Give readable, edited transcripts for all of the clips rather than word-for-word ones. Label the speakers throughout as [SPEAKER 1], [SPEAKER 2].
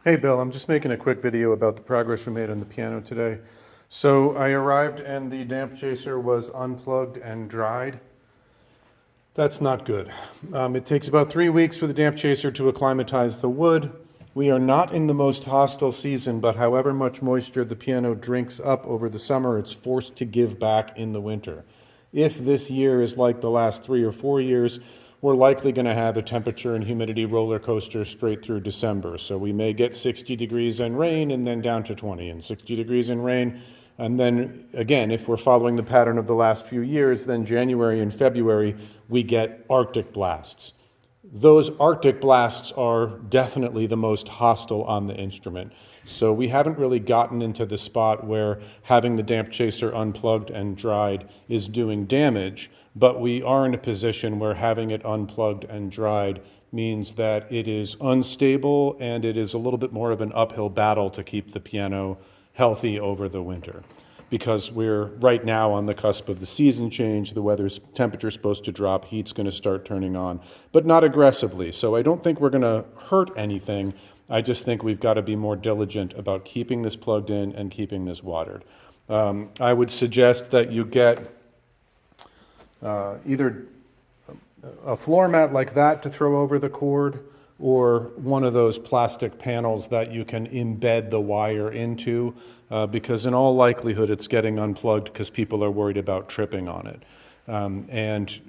[SPEAKER 1] Hey Bill, I'm just making a quick video about the progress we made on the piano today. So I arrived and the damp chaser was unplugged and dried. That's not good. It takes about 3 weeks for the damp chaser to acclimatize the wood. We are not in the most hostile season, but however much moisture the piano drinks up over the summer, it's forced to give back in the winter. If this year is like the last 3 or 4 years, we're likely going to have a temperature and humidity roller coaster straight through December. So we may get 60 degrees and rain and then down to 20 and 60 degrees and rain. And then again, if we're following the pattern of the last few years, then January and February, we get Arctic blasts. Those Arctic blasts are definitely the most hostile on the instrument. So we haven't really gotten into the spot where having the damp chaser unplugged and dried is doing damage, but we are in a position where having it unplugged and dried means that it is unstable and it is a little bit more of an uphill battle to keep the piano healthy over the winter. Because we're right now on the cusp of the season change, the temperature's supposed to drop, heat's going to start turning on, but not aggressively. So I don't think we're going to hurt anything. I just think we've got to be more diligent about keeping this plugged in and keeping this watered. I would suggest that you get either a floor mat like that to throw over the cord, or one of those plastic panels that you can embed the wire into, because in all likelihood it's getting unplugged because people are worried about tripping on it. And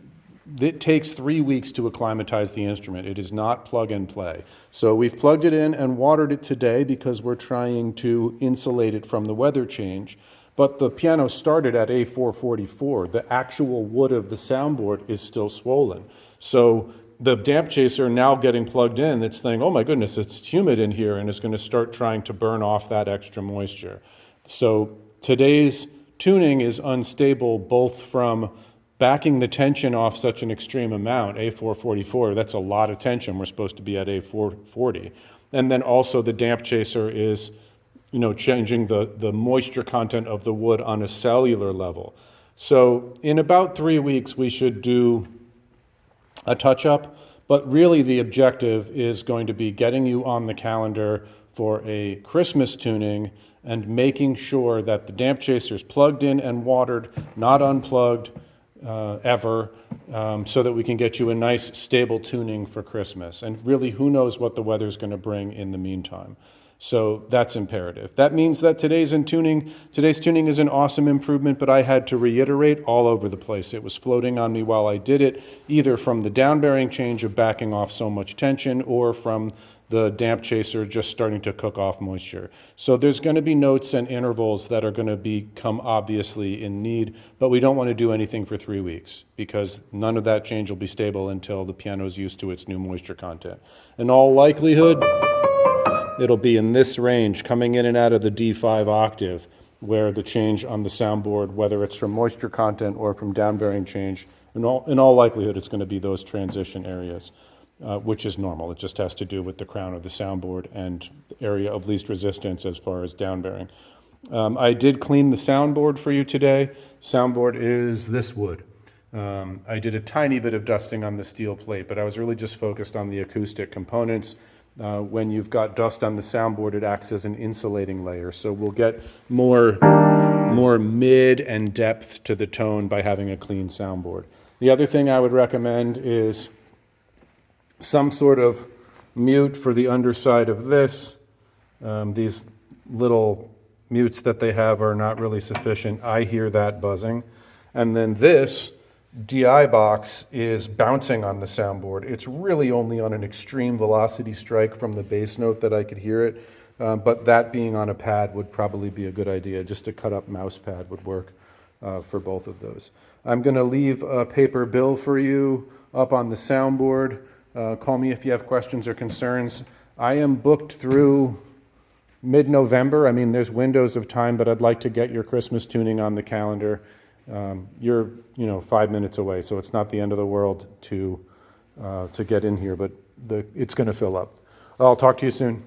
[SPEAKER 1] it takes 3 weeks to acclimatize the instrument. It is not plug and play. So we've plugged it in and watered it today because we're trying to insulate it from the weather change. But the piano started at A444. The actual wood of the soundboard is still swollen. So the damp chaser now getting plugged in, it's saying, oh my goodness, it's humid in here, and it's going to start trying to burn off that extra moisture. So today's tuning is unstable both from backing the tension off such an extreme amount, A444, that's a lot of tension. We're supposed to be at A440. And then also the damp chaser is changing the moisture content of the wood on a cellular level. So in about 3 weeks, we should do a touch-up, but really the objective is going to be getting you on the calendar for a Christmas tuning and making sure that the damp chaser is plugged in and watered, not unplugged ever, so that we can get you a nice stable tuning for Christmas. And really, who knows what the weather's going to bring in the meantime. So that's imperative. That means that today's tuning is an awesome improvement, but I had to reiterate all over the place. It was floating on me while I did it, either from the down-bearing change of backing off so much tension or from the damp chaser just starting to cook off moisture. So there's going to be notes and intervals that are going to become obviously in need, but we don't want to do anything for 3 weeks because none of that change will be stable until the piano is used to its new moisture content. In all likelihood, it'll be in this range, coming in and out of the D5 octave, where the change on the soundboard, whether it's from moisture content or from down-bearing change, in all likelihood, it's going to be those transition areas, which is normal. It just has to do with the crown of the soundboard and the area of least resistance as far as down-bearing. I did clean the soundboard for you today. Soundboard is this wood. I did a tiny bit of dusting on the steel plate, but I was really just focused on the acoustic components. When you've got dust on the soundboard, it acts as an insulating layer. So we'll get more mid and depth to the tone by having a clean soundboard. The other thing I would recommend is some sort of mute for the underside of this. These little mutes that they have are not really sufficient. I hear that buzzing. And then this DI box is bouncing on the soundboard. It's really only on an extreme velocity strike from the bass note that I could hear it, but that being on a pad would probably be a good idea. Just a cut-up mouse pad would work for both of those. I'm going to leave a paper bill for you up on the soundboard. Call me if you have questions or concerns. I am booked through mid-November. I mean, there's windows of time, but I'd like to get your Christmas tuning on the calendar. You're 5 minutes away, so it's not the end of the world to get in here, but it's going to fill up. I'll talk to you soon.